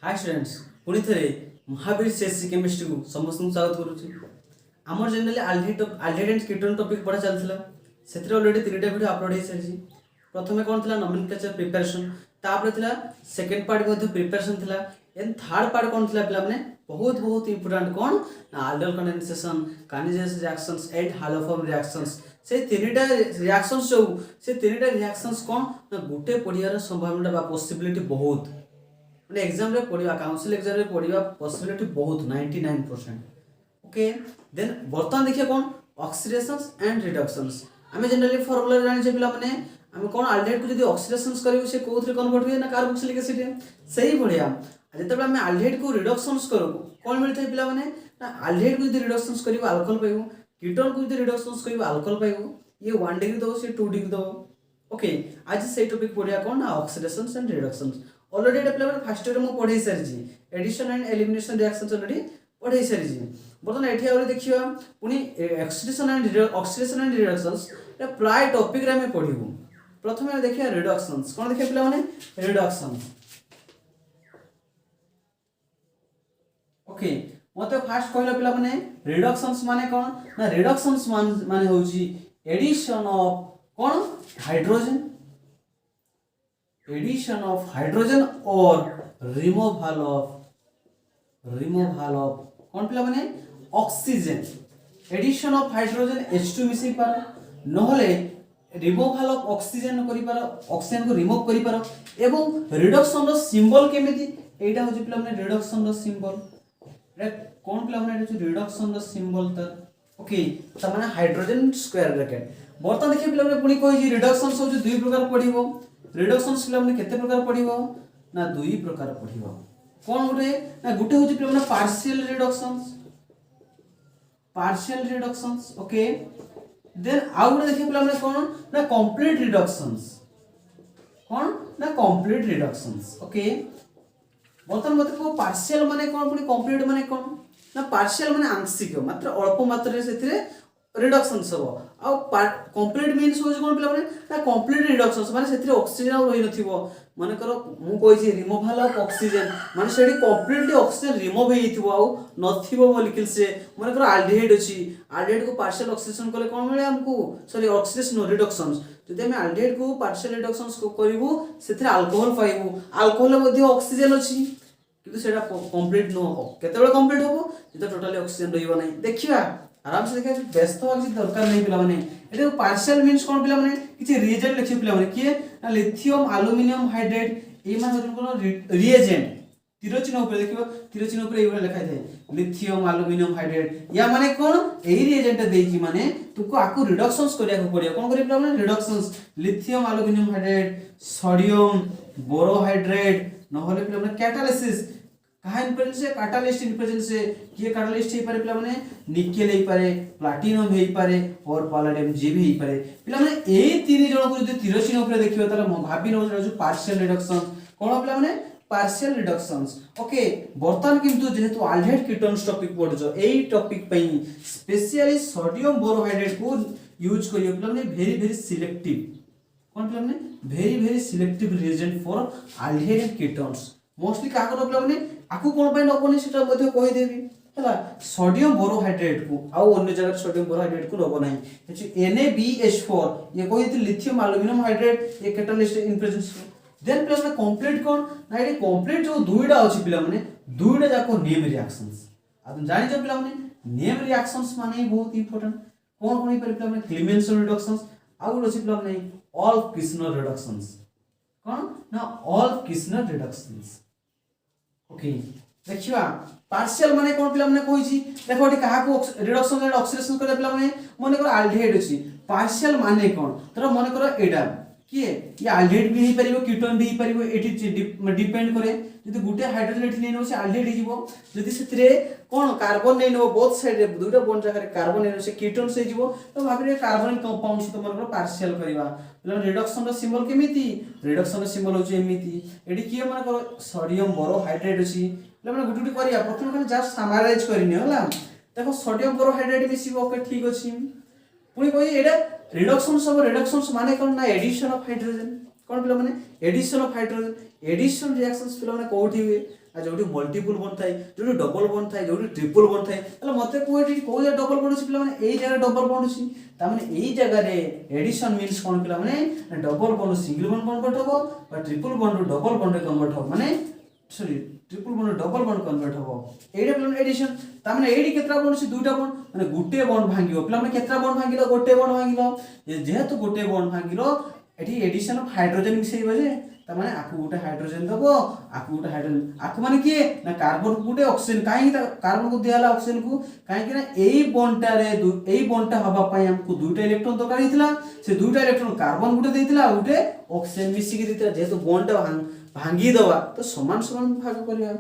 Hi students पुणी थे Mahavir CSC chemistry को समस्त स्वागत करुच्ची आमर generally aldehyde and ketone topic पढ़ा चलता से अलरेडी 3टा वीडियो अपलोड हो सारी प्रथम कौन थी नोमेनक्लेचर प्रिपरेशन तापर सेकेंड पार्ट प्रिपरेशन थी एंड थर्ड पार्ट कौन थी पे बहुत बहुत इंपोर्टेंट कौन ना आल्डिहाइड कंडेंसेशन काइनेजेनेसिस रिएक्शंस एंड हालोफॉर्म रिएक्शंस से 3टा रिएक्शंस जो से 3टा रिएक्शंस कौन ना गोटे पढ़ियार संभावना बा पॉसिबिलिटी बहुत मैंने एग्जाम रे पढ़िया काउंसिल एग्जाम रे पढ़िया पॉसिबिलिटी बहुत 99%। ओके देन बर्तमान देखिए कौन ऑक्सीडेशंस एंड रिडक्शंस आमे जनरली फार्मूला जानि जे पिला माने आमे कौन आल्डिहाइड को जदी ऑक्सीडेशंस करियो से कोथरे कन्वर्ट होय ना कार्बोक्सिलिक एसिड सही बढ़िया जेतबे आमे आल्डिहाइड को रिडक्शंस करू कौन मिलथे पिला माने ना आल्डिहाइड को जदी रिडक्शंस करियो अल्कोहल पाइबो कीटोन को जदी रिडक्शंस करियो अल्कोहल पाइबो ये 1 डिग्री दो से 2 डिग्री दो। ओके आज से टॉपिक पढ़िया कौन ना ऑक्सीडेशंस एंड रिडक्शंस ऑलरेडी एटा पिला फर्स्ट ईयर मु पढ़ाई सारी addition and elimination reactions already पढ़ाई सारी बर्तमान एठी आउरे देखियो पुनी ऑक्सीडेशन एंड रिडक्शंस एटा प्राय टॉपिक रे हम पढिबु प्रथमे देखिया रिडक्शंस कोन देखिया पिला माने रिडक्शन। ओके मते फास्ट कहला पिला माने रिडक्शंस माने कोन ना रिडक्शंस माने होची एडिशन ऑफ कोन hydrogen addition of hydrogen or removal of कौन पिला माने oxygen addition of hydrogen H2 मिसई पार नहले रिमूवल ऑफ ऑक्सीजन करि पार ऑक्सीजन को रिमूव करि पार एवं रिडक्शन रो सिंबल केमिति एटा होची पिला माने रिडक्शन रो सिंबल रे कौन पिला माने एटा रिडक्शन रो सिंबल त ओके त माने हाइड्रोजन स्क्वायर ब्रैकेट बर्तन देखि पिला माने पुनी कहि रिडक्शंस होची दुई प्रकार पढिबो रिडक्शंस पिला माने केते प्रकार पढिबो ना दुई प्रकार पढिबो कोन गुटे होची पिला माने पार्शियल रिडक्शंस ओके देन आउ गुटे देखि पिला माने कोन ना कंप्लीट रिडक्शंस ओके बर्तन मते को पार्शियल माने कोन पुनी कंप्लीट माने कोन ना पार्शियल माने आंशिक मात्र अल्प मात्रा सेथिरे रिडक्शंस हो आ कंप्लीट मीन्स हो कोन पिला माने ना कंप्लीट रिडक्शंस माने सेथिरे ऑक्सीजन रहि नथिबो माने करो मु कोइ जे रिमूवल ऑफ ऑक्सीजन माने सेडी कंप्लीटली ऑक्सीजन रिमूव हे हिथिबो आ नथिबो मॉलिक्यूल से माने करो आल्डिहाइड अछि आल्डिहाइड को पार्शियल ऑक्सीडेशन करले कोन मिले हमको सॉरी ऑक्सीडेशन रिडक्शंस जदि हम आल्डिहाइड को पार्शियल रिडक्शंस को करिवो सेथिरे अल्कोहल पाइबो अल्कोहल मध्ये ऑक्सीजन अछि किंतु सेडा कंप्लीट न हो केतेबेले कंप्लीट होबो जदि टोटली ऑक्सीजन रहिबो नै देखिबा आराम से देखा व्यस्त होगा किसी दरकार नहीं पिला माने एटा पार्शियल मींस कोन पिला माने किछि रिएजेंट लिखि पिला माने किए ना लिथियम एल्युमिनियम हाइड्रेट ए माने कोन रिएजेंट तीर चिन्ह ऊपर देखिबो तीर चिन्ह ऊपर एबो लिखा थाए लिथियम एल्युमिनियम हाइड्रेट या माने कोन एही रिएजेंट देकी माने तुको आकु रिडक्शंस करिया को पड़िया कोन करि पिला माने reductions lithium aluminium hydrate sodium borohydrate नहले पिला माने कैटालिसिस कहा इन प्रेजेंस से कैटालिस्ट इन प्रेजेंस से किए कैटालिस्ट हे पारे पिला माने निकेल हे पारे प्लैटिनम हे पारे और पैलेडियम जे भी हे पारे पिला माने ए तीन जण को जदी तीर चिन्ह ऊपर देखियो ताला भाबी न जो पार्शियल रिडक्शन कोन पिला माने पार्शियल रिडक्शंस ओके बर्तमान किंतु जेहेतु आल्डिहाइड कीटोन्स टॉपिक पढजो एई टॉपिक पई स्पेशली सोडियम बोरोहाइड्रेट को यूज करियो पिला माने वेरी सिलेक्टिव कोन पिला माने very selective reagent for aldehyde ketones mostly का को पिला माने आकु कोन पय नबनी सेटा मध्ये कहि देबी हला सोडियम बोरोहाइड्रेट को आउ अन्य जगह सोडियम बोरोहाइड्रेट को नब नाही अछि NaBH4 ये कहि लिथियम एल्युमिनियम हाइड्रेट ये कैटालिस्ट इन प्रेजेंस देन पिला माने कंप्लीट कोन ना ये कंप्लीट जो दुईटा अछि पिला माने दुईटा जाको नेम रिएक्शंस आ तुम जानि छ पिला माने नेम रिएक्शंस माने बहुत इंपोर्टेंट कोन पर पिला माने क्लेमेंसन रिडक्शंस आउ अछि पिला माने ऑल किस्नर रिडक्शंस कोन ना ऑल किस्नर रिडक्शंस ओके देखिबा पार्शियल माने कोन पिला माने कहि छी देखो एटी कहा को रिडक्शन एंड ऑक्सीडेशन करे पिला माने कर आल्डिहाइड अछि पार्शियल माने कोन तोरा माने कर एडा किए ये आल्डिहाइड भी हे परिबो कीटोन भी हे परिबो एटी डिपेंड करे जदि गुटे हाइड्रोजन एटी नै नसे आल्डिहाइड हिबो जदि सेतिरे कोन कार्बन नै नो बोथ साइड रे दुटा बॉन्ड जगह रे कार्बन नै से कीटोन से हिबो तो भाबरे कार्बन कंपाउंड से तमर पार्शियल करबा मतलब रिडक्शन रो सिंबल केमिति रिडक्शन रो सिंबल होचे एमिति एटी किए माने कर सोडियम बोरोहाइड्रेट अछि मतलब गुटे गुटे करिया प्रथम खाली जस्ट समराइज करिने होला देखो सोडियम बोरोहाइड्रेट मिसिबो ओके ठीक अछि पुनी कहि एडा रिडक्शंस माने कोन ना एडिशन ऑफ हाइड्रोजन कोन पिला माने addition of hydrogen addition reactions पिला माने कोठी हुए आ जोटी मल्टीपल बॉन्ड थाए जोटी डबल बॉन्ड थाए जोटी ट्रिपल बॉन्ड थाए ताले मते को जगह डबल बॉन्ड अछि पिला माने एई जगह डबल बॉन्ड अछि ता माने एई जगह रे एडिशन मींस कोन पिला माने double bond single bond convert होबो बा triple bond double bond convert होबो माने sorry triple bond double bond convert होबो एडे पिला एडिशन ता माने एडी केत्रा बॉन्ड अछि दुईटा बॉन्ड माने गुटे बॉन्ड भांगियो पिला माने केत्रा बॉन्ड भांगिलो गोटे बॉन्ड भांगिलो जेहेतु गोटे बॉन्ड भांगिलो एठी एडिशन ऑफ हाइड्रोजन मिसेइबो जे ता माने आकु गोटे हाइड्रोजन दबो आकु गोटे हाइड्रोजन आकु माने के ना कार्बन को गोटे ऑक्सीजन काहे कार्बन को दियाला ऑक्सीजन को काहे कि ना एई बॉन्डटा रे एई बॉन्डटा हबा पय हमको दुईटा इलेक्ट्रॉन दरकार हितला से दुईटा इलेक्ट्रॉन कार्बन गुटे देइतिला गुटे ऑक्सीजन मिसी के देइतिला जेहेतु बॉन्डटा भांगी दवा तो समान समान भाग करिया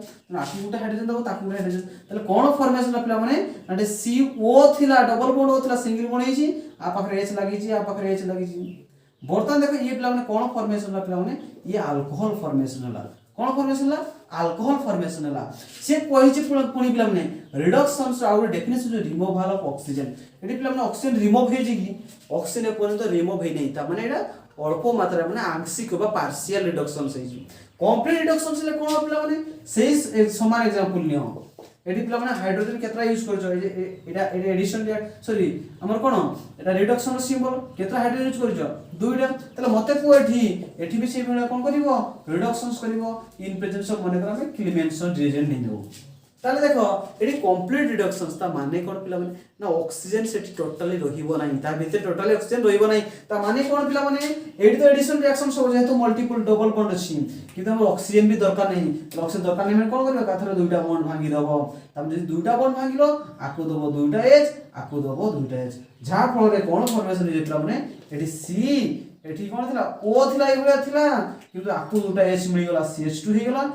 आकु गोटे हाइड्रोजन दबो ताकु गोटे हाइड्रोजन तले कोन फॉर्मेशन पिला माने नाटे CO थिला डबल बॉन्ड होतला सिंगल बॉन्ड हेची आ पाखरे H लागि छी आ पाखरे H लागि छी बर्तन देखो ये पिला माने कोन फॉर्मेशन ला पिला माने ये अल्कोहल फॉर्मेशन ला कोन फॉर्मेशन ला अल्कोहल फॉर्मेशन ला से कहि छी पुणी पिला माने रिडक्शन से आउट डेफिनेशन जो रिमूवल ऑफ ऑक्सीजन एडी पिला माने ऑक्सीजन रिमूव हे जी की ऑक्सीजन पर्यंत रिमूव हे नै ता माने एडा अल्प मात्रा माने आंशिक बा पार्शियल रिडक्शन से कंप्लीट रिडक्शन से कोन पिला माने सेही समान एग्जांपल लियो एडी पिला माने हाइड्रोजन केत्रा यूज करजो एडा एडिशन सॉरी हमर कोन एटा रिडक्शन सिंबल केत्रा हाइड्रोजन यूज करजो दुईटा तले मते को एठी भी से बेला कोन करिवो रिडक्शंस करिवो इन प्रेजेंस ऑफ माने करा क्लेमेंसन रिएजेंट नै देबो ताले देखो एडी कंप्लीट रिडक्शंस ता माने कोन पिला माने ना ऑक्सीजन सेठी टोटली रहिबो नाही ता भीतर टोटली ऑक्सीजन रहिबो नाही ता माने कोन पिला माने एडी तो एडिशन रिएक्शन सब जेहेतु मल्टीपल डबल बॉन्ड अछि किंतु हम ऑक्सीजन भी दरकार नाही ऑक्सीजन दरकार नाही माने कोन करबो काथरे दुईटा बॉन्ड भांगी दबो तब जदि दुईटा बॉन्ड भांगिलो आकु दबो दुईटा H आकु दबो दुईटा H जा फल रे कोन फॉर्मेशन जे पिला माने एडी C एठी कोन थिला O थिला एबुला थिला किंतु आकु दुईटा H मिली गेला CH2 हे गेला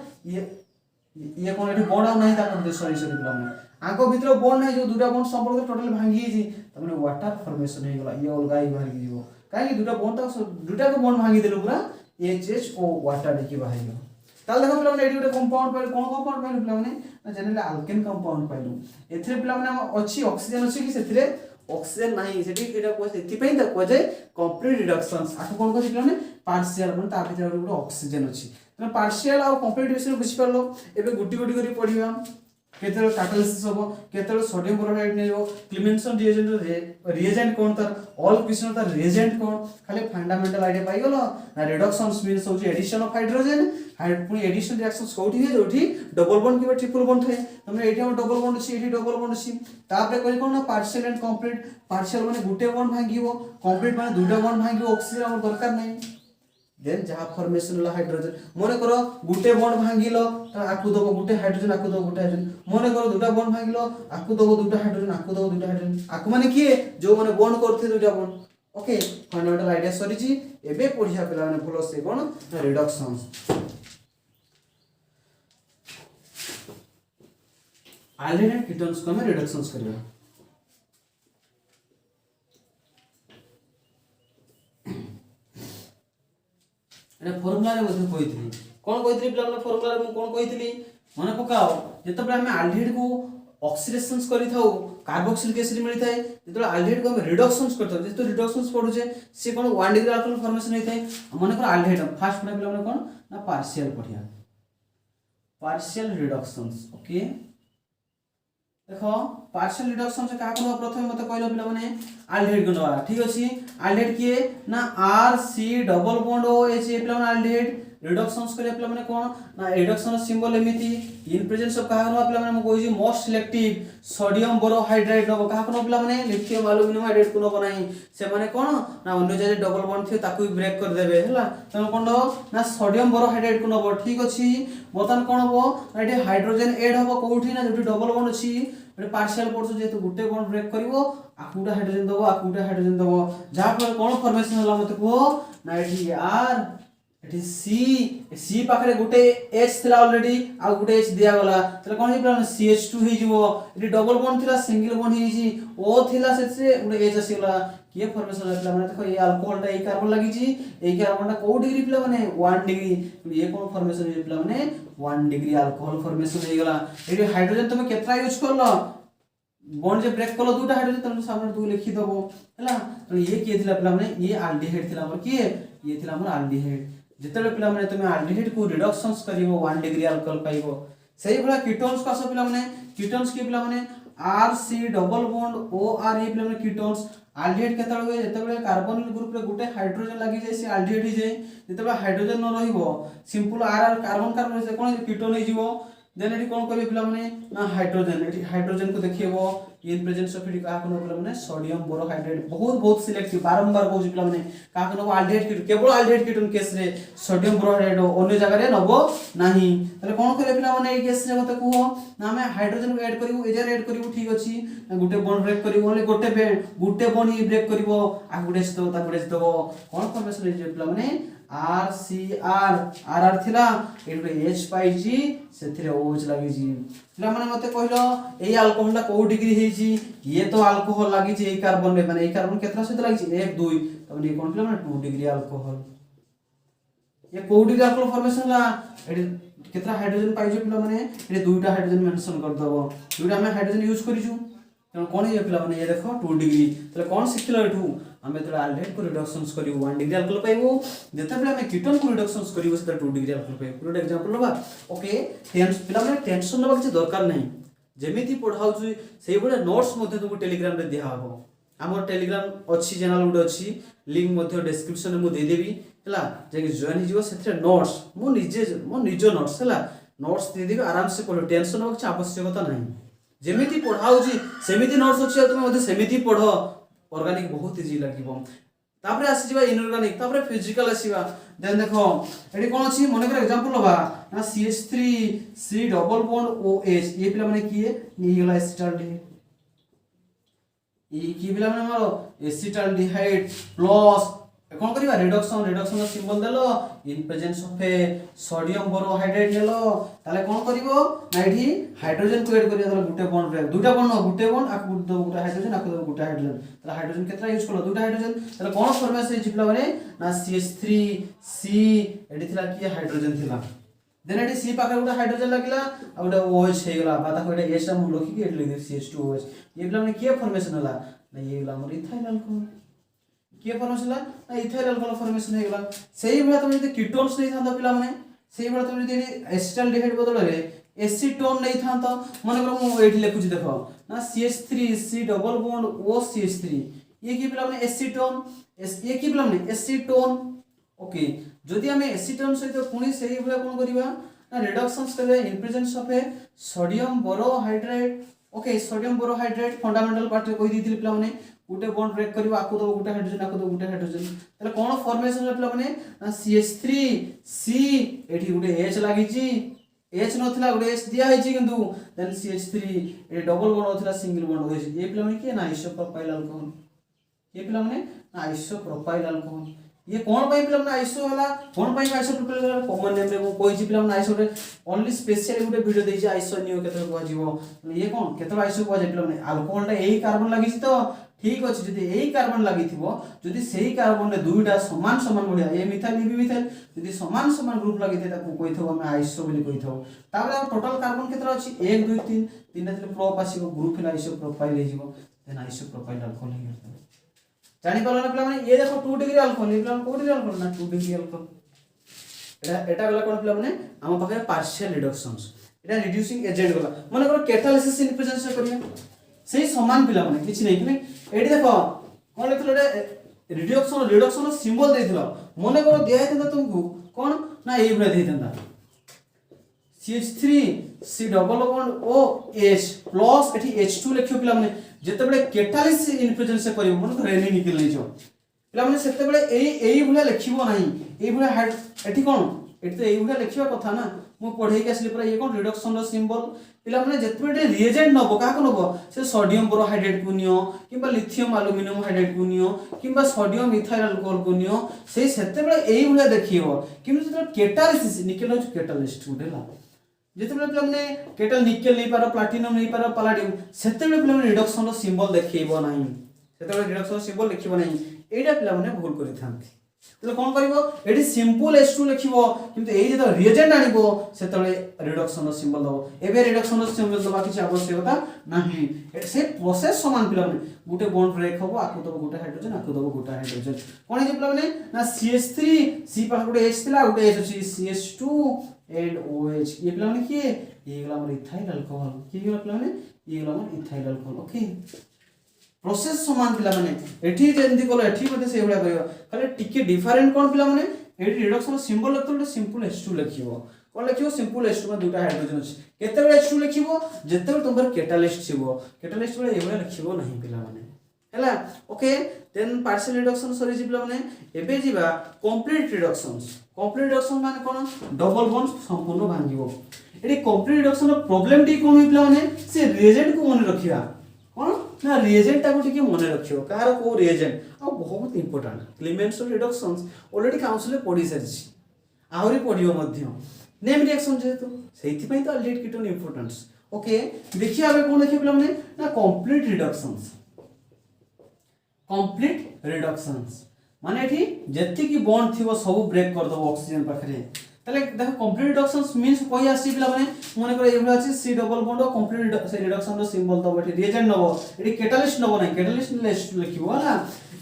ये कोन एठी बॉन्ड नाही ता कोन सॉरी पिला माने आको भीतर बॉन्ड नाही जो दुटा बॉन्ड संपर्क टोटल भांगी जी तमने वाटर फॉर्मेशन हे गेला ये अलगा ही बाहर गिबो काहे कि दुटा बॉन्ड ता दुटा को बॉन्ड भांगी देलो पूरा HHO वाटर देखि बाहर गेलो ताल देखो पिला माने एठी गोटे कंपाउंड पाइल कोन कंपाउंड पाइल पिला माने ना जनरली अल्केन कंपाउंड पाइलु एथरे पिला माने अछि ऑक्सीजन अछि कि सेथिरे ऑक्सीजन नाही सेठी एटा को सेति पई ता को जाय कंप्लीट रिडक्शंस आको कोन को पिला माने पार्शियल माने ता भीतर गोटे ऑक्सीजन अछि तो पार्शियल आ कंप्लीट विषय बुझि परलो एबे गुटी गुटी करी पढिबा केतल कैटालिसिस होबो केतल सोडियम बोरोहाइड नेबो क्लेमेंसन रिएजेंट कोन तर ऑल क्वेश्चन तर रिएजेंट कोन खाली फंडामेंटल आईडिया पाई गेलो ना रिडक्शंस मींस होची एडिशन ऑफ हाइड्रोजन पुनी एडिशन रिएक्शंस कोठी हे जोठी डबल बॉन्ड किबा ट्रिपल बॉन्ड थाए तमने एठी हम डबल बॉन्ड छी एठी डबल बॉन्ड छी तापरे कहि कोन ना पार्शियल एंड कंप्लीट पार्शियल माने गुटे बॉन्ड भांगिबो कंप्लीट माने दुटा बॉन्ड भांगिबो ऑक्सीजन हमर दरकार नै देन जहा फॉर्मेशन ला हाइड्रोजन मने करो गुटे बॉन्ड भांगिलो त आकु दबो गुटे हाइड्रोजन आकु दबो गुटे हाइड्रोजन मने करो दुटा बॉन्ड भांगिलो आकु दबो दुटा हाइड्रोजन आकु दबो दुटा हाइड्रोजन आकु माने किए जो माने बॉन्ड करथे दुटा बॉन्ड ओके फंडामेंटल आईडिया सरी जी एबे पढिया पिला माने फॉलो से कोन रिडक्शंस आल्डिहाइड एंड कीटोन्स को हम रिडक्शंस करबा एटा फार्मूला रे मध्ये कहितली कोन कहितली पिला माने फार्मूला रे कोन कहितली मने पकाओ जेते हम आल्डिहाइड को ऑक्सीडेशंस करि थाउ कार्बोक्सिलिक एसिड मिली थाए जेते आल्डिहाइड को हम रिडक्शंस करथौ जेते रिडक्शंस पढुचे से कोन 1 डिग्री अल्कोहल फॉर्मेशन होई थाए मने कर आल्डिहाइड फर्स्ट पढा पिला माने कोन ना पार्शियल पढिया पार्शियल रिडक्शंस ओके देखो पार्शियल रिडक्शन से का करबा प्रथम मते कहलो पिला माने आल्डिहाइड को नवा ठीक अछि आल्डिहाइड किए ना RC डबल बॉन्ड OH पिला माने आल्डिहाइड रिडक्शंस करे पिला माने कोन ना रिडक्शन सिंबल एमिति इन प्रेजेंस ऑफ का नवा पिला माने म कहि मोस्ट सिलेक्टिव सोडियम बोरोहाइड्रेट नबो का को पिला माने लिथियम एल्युमिनियम हाइड्रेट को नबो नाही से माने कोन ना अन्य जे डबल बॉन्ड थियो ताकू ब्रेक कर देबे हला त कोन ना सोडियम बोरोहाइड्रेट को नबो ठीक अछि बतन कोन हो ना एठी हाइड्रोजन ऐड होबो कोठी ना जेठी डबल बॉन्ड अछि एठी पार्शियल पड़छ जेतु गुटे बॉन्ड ब्रेक करिवो आकुटा हाइड्रोजन दबो आकुटा हाइड्रोजन दबो जा पर कोन फॉर्मेशन होला मते को ना एठी R एठी C पाखरे गुटे H थिला ऑलरेडी आ गुटे H दिया गला तले कोन हे प्लान CH2 हे जिवो एठी डबल बॉन्ड थिला सिंगल बॉन्ड हे जी O थिला से गुटे H आसीला के फॉर्मेशन होला माने देखो ये अल्कोहल टा ए कार्बन लागि जी ए कार्बन टा को डिग्री पिला माने 1 डिग्री ये कोन फॉर्मेशन हे पिला माने 1 डिग्री अल्कोहल फॉर्मेशन हे गला एठी हाइड्रोजन तुम केत्रा यूज करलो बॉन्ड जे ब्रेक कलो दुटा हाइड्रोजन तुम सामने दु लिखि दबो हला तो ये के थिला पिला माने ये एल्डिहाइड थिला हमर के ये थिला हमर एल्डिहाइड जेतेले पिला माने तुम एल्डिहाइड को रिडक्शंस करिवो 1 डिग्री अल्कोहल पाइबो सही भला कीटोन्स को आस पिला माने कीटोन्स के पिला माने R C double bond O R ए पिला माने कीटोन्स आल्डिहाइड केतळ होय जेतेबेले कार्बोनिल ग्रुप रे गुटे हाइड्रोजन लागि जाय से आल्डिहाइड हो जाय जेतेबेले हाइड्रोजन न रहिबो simple R R carbon carbon से कोन कीटोन हो जिवो देन एटी कोन करिवे पिला माने ना हाइड्रोजन एटी हाइड्रोजन को देखिबो इन प्रेजेंस ऑफ एटी का कोन पिला माने सोडियम बोरोहाइड्रेट बहुत सिलेक्टिव बारंबार कहू पिला माने का कोन आल्डिहाइड कीटोन केवल आल्डिहाइड कीटोन केस रे सोडियम बोरोहाइड्रेट अन्य जगह रे नबो नाही तले कोन करे पिला माने ए केस रे मते कुहो ना हमें हाइड्रोजन को ऐड करिवो एजर ऐड करिवो ठीक अछि गुटे बॉन्ड ब्रेक करिवो ओनली गुटे बॉन्ड ही ब्रेक करिवो आ गुटे से ता गुटे से कोन फॉर्मेशन रे पिला माने R C R R R थिला एटे एच पाई जी सेथिरे ओच लागि जी पिला माने मते कहलो एई अल्कोहल ता को डिग्री हेई जी ये तो अल्कोहल लागि जी एई कार्बन रे माने एई कार्बन केतना सहित लागि जी 1 2 तब ये कोन पिला माने 2 डिग्री अल्कोहल ये को डिग्री अल्कोहल फॉर्मेशन ला एटे केतना हाइड्रोजन पाई जो पिला माने एटे दुईटा हाइड्रोजन मेंशन कर दबो दुईटा हम हाइड्रोजन यूज करिजु तण कोन ये पिला माने ये देखो 2 डिग्री तले कोन सिखिलो एठू हम तो आल्डिहाइड को रिडक्शंस करिवो 1 डिग्री अल्कोहल पाइबो जेतेबेले हम कीटोन को रिडक्शंस करिवो से 2 डिग्री अल्कोहल पाइबो पूरा एग्जांपल लबा ओके पिला माने टेंशन लबा कि दरकार नहीं जेमिति पढाउ छु सेही बडा नोट्स मध्ये तुमको टेलीग्राम रे दिया हबो हमर टेलीग्राम अछि चैनल उड अछि लिंक मध्ये डिस्क्रिप्शन में दे देबी हला जे जॉइन ही जिवो सेथरे नोट्स मो निजो नोट्स हला नोट्स दे देबी आराम से पढो टेंशन होक आवश्यकता नहीं जेमिति पढाउ छी सेमिति नोट्स अछि तुम मध्ये सेमिति पढो ऑर्गेनिक बहुत इजी लागिबो तापरे आसी जिबा इनऑर्गेनिक तापरे फिजिकल आसीबा देन देखो एडी कोन अछि मने कर एग्जांपल लबा ना CH3 C double bond OH ये पिला माने किए नीला एसिटाल्डिहाइड ई की पिला माने मारो एसिटाल्डिहाइड प्लस कोन करिबा रिडक्शन सिंबल देलो in presence of a sodium borohydrate लेलो ताले कोन करिवो ना एठी हाइड्रोजन को ऐड करिया ताले गुटे बॉन्ड रे दुटा बॉन्ड न गुटे बॉन्ड आकु दो गुटे हाइड्रोजन आकु दो गुटे हाइड्रोजन ताले हाइड्रोजन केतरा यूज करलो दुटा हाइड्रोजन ताले कोन फॉर्मेशन हे जिपला माने ना CH3 C एठी थिला की हाइड्रोजन थिला देन एठी C पाकर गुटे हाइड्रोजन लागिला आ गुटे OH हे गेला बाता कोइटा एस रा हम लखि के एठी लिख CH2OH ये पिला माने के फॉर्मेशन होला ना ये गेला हमर इथाइल अल्कोहल के फॉर्मेशन ला ना इथाइल अल्कोहल फॉर्मेशन हे गेला सेही भला तुम जदि कीटोन्स नै थांदा पिला माने सेही भला तुम जदि एसिटाल्डिहाइड बदल रे एसीटोन नै थांता माने कर मु एठी लिखुची देखो ना CH3 C double bond OCH3 ये की पिला माने एसीटोन ये की पिला माने एसीटोन ओके जदि हम एसीटोन सहित पुनी सेही भला कोन करिवा ना रिडक्शंस करबे in presence of a sodium borohydrate okay sodium borohydrate fundamental part रे कहि दिथिल पिला माने गुटे बॉन्ड ब्रेक करिवा आकु दो गुटे हाइड्रोजन आकु दो गुटे हाइड्रोजन तले कोन फॉर्मेशन रे पिला माने ना CH3 C एठी गुटे H लागि छी H नथिला गुटे H दिया है छी किंतु देन CH3 ए डबल बॉन्ड नथिला सिंगल बॉन्ड होय छी ए पिला माने के ना आइसोप्रोपाइल अल्कोहल ये पिला माने ना आइसोप्रोपाइल अल्कोहल ये कोन पई पिला माने आइसो होला कोन पई आइसोप्रोपाइल कॉमन नेम रे मो कोइ छी पिला माने आइसो रे ओनली स्पेशली गुटे वीडियो देई छी आइसो नियो केते को जीवो ये कोन केते आइसो को जे पिला माने अल्कोहल ता एही कार्बन लागि छी तो ठीक अछि जदि एही कार्बन लागि थिबो जदि सेही कार्बन रे दुईटा समान बढिया ए मिथाइल ए मिथाइल जदि समान ग्रुप लागि थे ताको कहि थबो हम आइसो बोली कहि थबो तापर टोटल कार्बन केतरा अछि 1 2 3 तीनटा थिले प्रोप आसीबो ग्रुप हिला आइसोप्रोपाइल हे जिवो देन आइसोप्रोपाइल अल्कोहल हे गेल जानि पालो ना पिला माने ये देखो 2 डिग्री अल्कोहल ये पिला को डिग्री अल्कोहल ना 2 डिग्री अल्कोहल एटा गला कोन पिला माने हम पाखे पार्शियल रिडक्शंस एटा रिड्यूसिंग एजेंट गला माने करो कैटालिसिस इन प्रेजेंस करिया सेही समान पिला माने किछि नै कि एटी देखो कोन लिखलो रे रिडक्शन सिंबल देथिलो मने करो दिया हेतंदा तुमको कोन ना ए भले देथिंदा CH3 C double bond OH plus एठी H2 लिखियो पिला माने जेते बेले कैटालिसिस इन प्रेजेंस से करियो मन रेनी निकल नै जो पिला माने सेते बेले एई भले लिखिबो नाही एई भले एठी कोन एठी तो एई भले लिखिबा कथा ना मु पढै के असली पूरा ये कोन रिडक्शन रो सिंबल पिला माने जेते बेले रिएजेंट नबो का को नबो से सोडियम बोरोहाइड्रेट को नियो किबा लिथियम एल्युमिनियम हाइड्रेट को नियो किबा सोडियम इथाइल अल्कोहल को नियो सेही सेते बेले एई भले देखियो किंतु जेते कैटालिसिस निकल हो कैटालिस्ट उडेला जेते बेले पिला माने केटल निकेल नै पारो प्लैटिनम नै पारो पैलाडियम सेते बेले पिला माने रिडक्शन रो सिंबल देखिबो नाही सेते बेले रिडक्शन रो सिंबल लिखिबो नाही एटा पिला माने भूल करि थांती तो कोन करिवो एडी सिंपल H2 लिखिबो किंतु एई जे रिएजेंट आनिबो सेते बेले रिडक्शन रो सिंबल दबो एबे रिडक्शन रो सिंबल दबा किछ आवश्यकता नाही से प्रोसेस समान पिला माने गुटे बॉन्ड ब्रेक होबो आकु दबो गुटे हाइड्रोजन आकु दबो गुटे हाइड्रोजन कोन जे पिला माने ना CH3 C पाखा गुटे H थिला गुटे H अछि CH2 एंड OH ये पिला माने किए ये गला हमर इथाइल अल्कोहल की गला पिला माने ये गला हमर इथाइल अल्कोहल ओके प्रोसेस समान पिला माने एठी जेंति कोलो एठी मते से एवडा करियो खाली टिके डिफरेंट कोन पिला माने एठी रिडक्शन सिंबल लखतो सिंपल H2 लिखिबो कोन लिखिबो सिंपल H2 में दुटा हाइड्रोजन अछि केते बेले H2 लिखिबो जेते बेले तुमर कैटालिस्ट छिबो कैटालिस्ट बेले एवडा लिखिबो नहीं पिला माने हैला ओके देन पार्शियल रिडक्शन सरी जी पिला माने एबे जीवा कंप्लीट रिडक्शन माने कोन डबल बॉन्ड संपूर्ण भांगिबो एडी कंप्लीट रिडक्शन रो प्रॉब्लम टी कोन होई पिला माने से रिएजेंट को मन रखिबा कोन ना रिएजेंट टाको टिके मन रखियो कार को रिएजेंट आ बहुत important Clements reductions already council पढी सरछि आहुरी पढियो मध्य नेम रिएक्शन जेतु सेति पई तो अल्डेहाइड कीटोन इंपोर्टेंस ओके देखिए आबे कोन देखिए पिला माने ना कंप्लीट रिडक्शंस माने एठी जत्ति की बॉन्ड थिबो सब ब्रेक कर दबो ऑक्सीजन पाखरे तले देखो कंप्लीट रिडक्शंस मींस कोई आसी पिला माने मने करे एबला अछि C double bond complete reduction रो सिंबल दबो एठी रिएजेंट नबो एठी कैटालिस्ट नबो नै कैटालिस्ट लिस्ट लिखिबो ना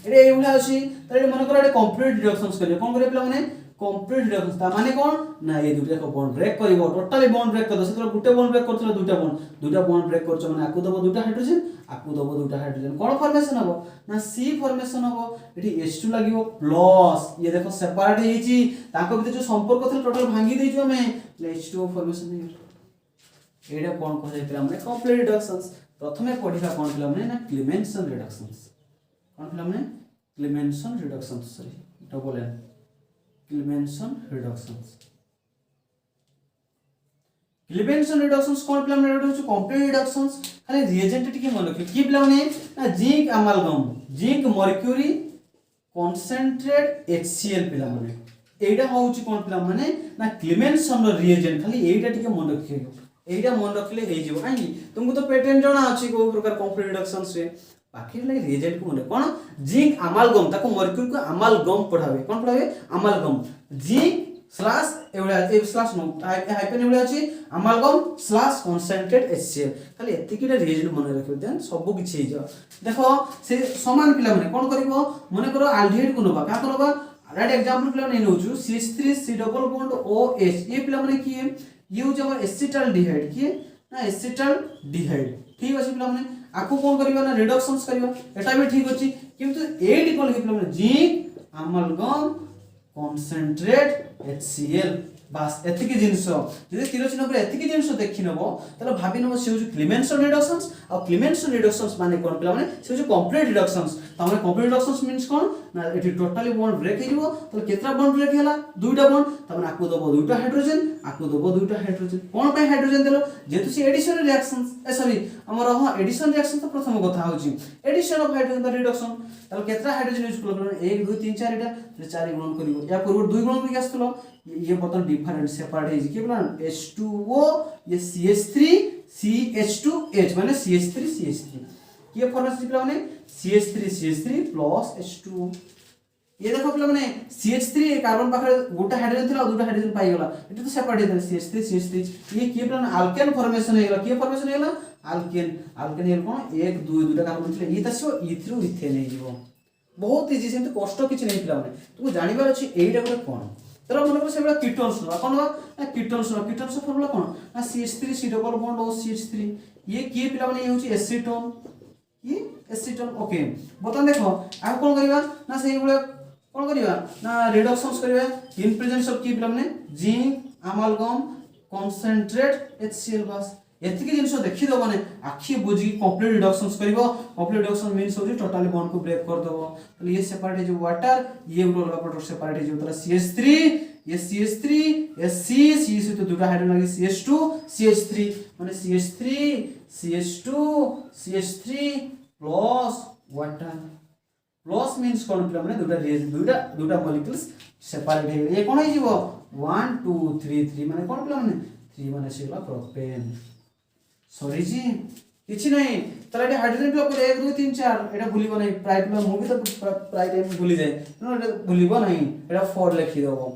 एठी एबला अछि तले मने करे एठी कंप्लीट रिडक्शंस करियो कोन करे पिला माने कंप्लीट रिडक्शन ता माने कोन ना ये दुटा को बॉन्ड ब्रेक करिवो टोटली बॉन्ड ब्रेक कर दो सेतो गुटे बॉन्ड ब्रेक करथलो दुटा बॉन्ड ब्रेक करछ माने आकु दबो दुटा हाइड्रोजन कोन फॉर्मेशन हबो ना सी फॉर्मेशन हबो एठी H2 लागिवो प्लस ये देखो सेपरेट हेची ताको भीतर जो संपर्क थल टोटल भांगी देजो हमें H2O फॉर्मेशन हे एडा कोन को जाय पिला माने कंप्लीट रिडक्शंस प्रथमे पढिबा कोन पिला माने ना क्लेमेंसन रिडक्शंस कोन पिला माने Clemmensen reductions sorry double N Clemmensen reductions कोन पिला माने रहउछ कंप्लीट रिडक्शंस खाली रिएजेंट टिके मन रखियो की पिला माने ना zinc amalgam zinc mercury concentrate HCl पिला माने एडा होउछ कोन पिला माने ना क्लेमेंसन रो रिएजेंट खाली एडा टिके मन रखियो एडा मन रखले हे जिवो काई तुमको तो पेटेंट जणा अछि को प्रकार कंप्लीट रिडक्शंस रे बाकी लाइक रिएजेंट को मन कोन जिंक अमालगम ताको मर्क्यूरी को अमालगम पढावे कोन पढावे अमालगम जिंक स्लैश एवडा ए स्लैश नो हाइफेन एवडा अछि अमालगम स्लैश कंसंट्रेट HCl खाली एतिकिटा रिएजेंट मन रखियो देन सब किछि हे जा देखो से समान पिला माने कोन करिवो मने करो अल्डिहाइड को नबा का करबा राइट एग्जांपल पिला नै नउछु CH3 C double bond OH ये पिला माने की ये हो जबर एसिटाल्डिहाइड की ना एसिटाल्डिहाइड ठीक अछि पिला माने आको कोन करिवो ना रिडक्शंस करिवो एटा भी ठीक अछि किंतु एडी कोन लिखि पिला माने जिंक अमालगम कंसंट्रेट HCl बस एतिकी जिंस जदि तीर चिन्ह पर एतिकी जिंस देखि नबो तले भाबि नबो से हो क्लेमेंसन रिडक्शंस आ क्लेमेंसन रिडक्शंस माने कोन पिला माने से हो कंप्लीट रिडक्शंस तामे कंप्लीट रिडक्शंस मींस कोन ना एटी टोटली बॉन्ड ब्रेक हेजिवो तले केतरा बॉन्ड ब्रेक हैला दुइटा बॉन्ड तामे आकु दबो दुइटा हाइड्रोजन कोन पे हाइड्रोजन देलो जेतु से एडिशन रिएक्शंस सॉरी हमर हां एडिशन रिएक्शन तो प्रथम कथा होची addition of hydrogen the reduction तले केतरा हाइड्रोजन यूज करलो 1 2 3 4 एटा 4 गुणन करिवो या पूर्व 2 गुणन के आस्तलो ये बतन डिफरेंट सेपरेट है के बोला H2O ये CH3 CH2H माने CH3 ये फॉर्मेशन पिला माने CH3 प्लस H2 ये देखो पिला माने CH3 कार्बन पाखरे गोटा हाइड्रोजन थिला दुटा हाइड्रोजन पाई गेला एटा तो सेपरेट है CH3 ये के पिला अल्केन फॉर्मेशन हे गेला के फॉर्मेशन हे गेला अल्केन हे कोन 1 2 दुटा कार्बन थिला ये तसो इथ्रो इथेन हे जीवो बहुत इजी से कष्ट किछ नै पिला माने तुमको जानिबार अछि एइटा कोन कोन तर मन को सेबला कीटोन्स न कोन ना कीटोन्स फॉर्मूला कोन ना CH3 C डबल बॉन्ड और CH3 ये के पिला माने ये होची एसीटोन ये एसीटोन ओके बतन देखो आ कोन करिवा ना सेही गुळे कोन करिवा ना रिडक्शंस करिवा इन प्रेजेंस ऑफ की पिला माने जिंक अमालगम कंसंट्रेट HCl बस एतिकी जिंस देखि दो माने आखी बुझी कंप्लीट रिडक्शंस करिवो कंप्लीट रिडक्शन मींस होची टोटली बॉन्ड को ब्रेक कर दबो तो ये सेपरेट है जो वाटर ये उडोल वाटर सेपरेट है जो तला CH3 ये CH3 C से तो दुटा हाइड्रोजन लगी CH2 माने CH3 plus water plus means कोन पिला माने दुटा मॉलिक्यूल्स सेपरेट है ये कोन है जीवो 1 2 3 माने कोन पिला माने 3 माने सेला प्रोपेन सॉरी जी किछि नै तला एटा हाइड्रोजन पिला पर 1 2 3 4 एटा भूलिबो नै प्राय पिला मु भी तो प्राय टाइम भूली जाय न एटा भूलिबो नै एटा 4 लिखि दबो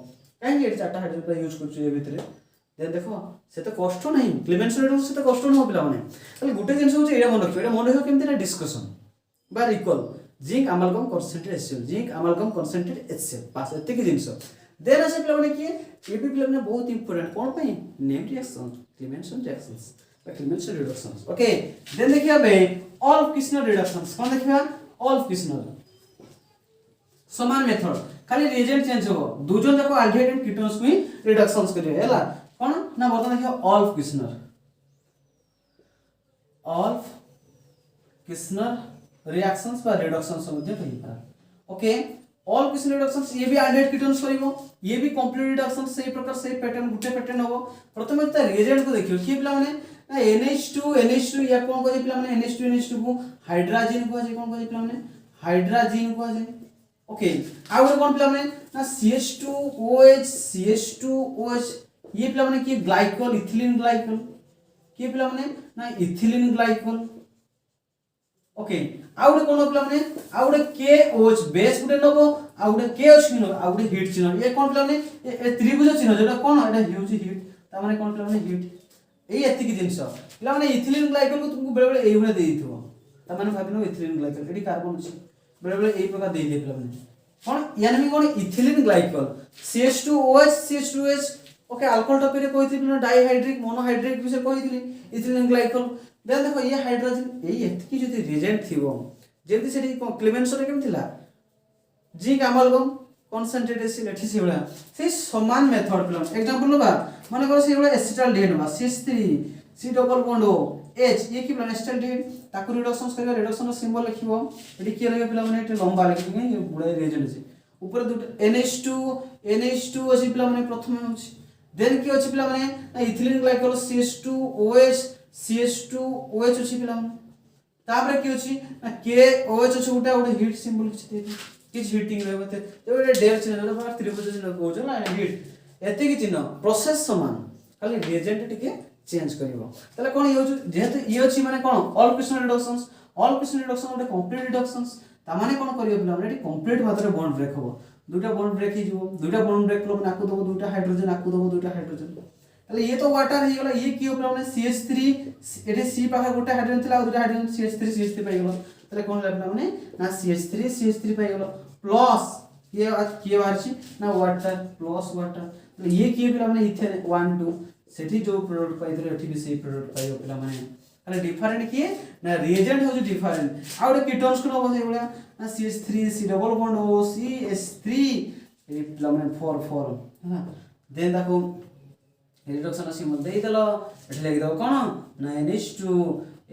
काहे एटा चारटा हाइड्रोजन पिला यूज करछु ए भितरे देन देखो से तो कष्ट नै क्लेमेंसन रिडक्शन से तो कष्ट न हो पिला माने खाली गुटे जिंस होचे एटा मन रखियो एटा मन रखियो केमते ना डिस्कशन बार equal zinc amalgam concentrate HCl बस एतिकी जिंस देन आसे पिलाने किए ये भी पिलाने बहुत इंपोर्टेंट कोन पे name reaction Clemmensen reactions Clemmensen reductions okay then देखिए बे ऑल्फ किस्नर रिडक्शंस कोन देखिबा ऑल्फ किस्नर समान मेथड खाली रिएजेंट चेंज हो दुजन जाको अल्डिहाइड एंड कीटोन्स को ही रिडक्शंस करियो हैला कोन ना बर्तन देखियो ऑल्फ किस्नर ऑल्फ किस्नर रिएक्शंस बा रिडक्शंस मध्ये कहि पारा ओके ऑल किस्नर रिडक्शंस ये भी अल्डिहाइड कीटोन्स करिवो ये भी कंप्लीट रिडक्शन सही प्रकार सही पैटर्न गुटे पैटर्न हो प्रथमे त रिएजेंट को देखियो कि पिला माने ना NH2 या कोन को पिला माने NH2 को हाइड्रोजन को जे कोन को पिला माने हाइड्रोजन को जे ओके आ कोन पिला माने ना CH2OH ये पिला माने कि ग्लाइकोल इथिलीन ग्लाइकोल कि पिला माने ना इथिलीन ग्लाइकोल ओके आउडे कोन पिला माने आउडे KOH बेस गुटे नबो आउडे KOH किनो आउडे हीट चिन्ह ये कोन पिला माने ए त्रिभुज चिन्ह जेटा कोन एटा हेउच हीट ता माने कोन पिला माने हीट एई एति की जिंस पिला माने इथिलीन ग्लाइकोल को तुमको बेले बेले एई हुने देई दिथो ता माने भाबिनो इथिलीन ग्लाइकोल एडी कार्बन अछि बेले बेले एई प्रकार देई दे पिला माने कोन यानी कोन ethylene glycol CH2OH okay alcohol topic रे कहिथिलि डाइहाइड्रिक मोनोहाइड्रिक विषय कहिथिलि इथिलीन ग्लाइकोल देन देखो ये हाइड्रोजन एई एतकी जति रिएजेंट थिबो जेति सेठी क्लेमेंसन रे केम थिला जिंक अमालगम कॉन्सेंट्रेट एसिड एठी से बळा से समान मेथड प्लान एग्जांपल लबा माने करो से बळा एसिटाल्डिहाइड बा CH3 C double bond O H ये की प्लान एसिटाल्डिहाइड ताकु रिडक्शंस करबा रिडक्शन रो सिंबल लिखिबो एठी के लगे पिला माने एठी लंबा लिखि ये बुढा रिएजेंट अछि ऊपर दुटा NH2 अछि पिला माने प्रथम अछि देन की अछि पिला माने इथिलीन ग्लाइकोल CH2OH अछि पिला माने तापर की अछि KOH अछि उटा उडे हीट सिंबल अछि किछ हीटिंग रहबते तो एटा डेल चिन्ह जोटा बार त्रिभुज चिन्ह कहउछ ना हीट एते की चिन्ह प्रोसेस समान खाली रिएजेंट टिके चेंज करिवो तले कोन यूज जेहेतु ई अछि माने कोन ऑल क्वेश्चन रिडक्शंस उडे कंप्लीट रिडक्शंस ता माने कोन करियो पिला माने कंप्लीट मात्रा बॉन्ड ब्रेक हो दुटा बॉन्ड ब्रेक ही जो दुटा बॉन्ड ब्रेक लो माने आकु दबो दुटा हाइड्रोजन आकु दबो दुटा हाइड्रोजन तले ये तो वाटर ही गला ये की पिला माने CH3 एटे C पाखा गोटे हाइड्रोजन थिला दुटा हाइड्रोजन CH3 पाइ गेलो तले कोन लागला माने ना CH3 पाइ गेलो प्लस ये बाहर छी ना वाटर प्लस वाटर ये की पिला माने इथेन 1 2 सेठी जो प्रोडक्ट पाइ दिले एठी भी सेही प्रोडक्ट पाइयो पिला माने अरे डिफरेंट किए ना रिएजेंट हो जो डिफरेंट आ ओडे कीटोन्स को नबो सेही बळा ना CH3 C double bond O CH3 ए पिला माने 4 हा देन दाको रिडक्शन सिंबल देई दलो एठी लिखि दो कोन ना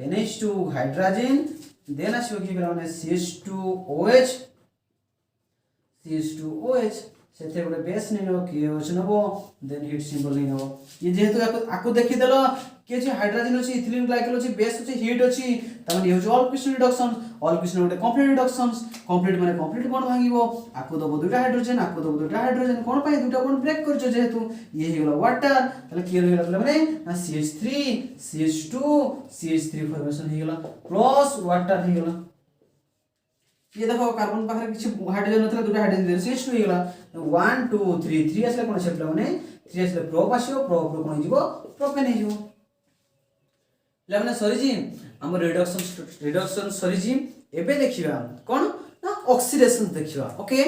NH2 हाइड्रोजन देन आसीबो कि पिला माने CH2OH सेथे गोटे बेस नै नो KOH नबो देन हीट सिंबल नै नो ये जेहेतु आकु देखि देलो के जे हाइड्रोजन अछि इथिलीन ग्लाइकोल अछि बेस अछि हीट अछि त माने यूज ऑल क्वेश्चन रिडक्शन गोटे कंप्लीट रिडक्शंस कंप्लीट माने कंप्लीट बॉन्ड भांगिबो आकु दबो दुटा हाइड्रोजन कोन पाए दुटा बॉन्ड ब्रेक करजो जेहेतु ये हिगला वाटर तले के हिगला माने ना CH3 फॉर्मेशन हिगला प्लस वाटर हिगला ये देखो कार्बन पाखरे किछि हाइड्रोजन नथला दुटा हाइड्रोजन CH2 हिगला 1 2 3 असले कोन सेप्ला माने 3 असले प्रोप आसीबो प्रोप रो कोन हिजिबो प्रोपेन हिजिबो लेमने सरीजी हम रिडक्शन सरीजी एबे देखिबा कोन ना ऑक्सीडेशन देखिबा ओके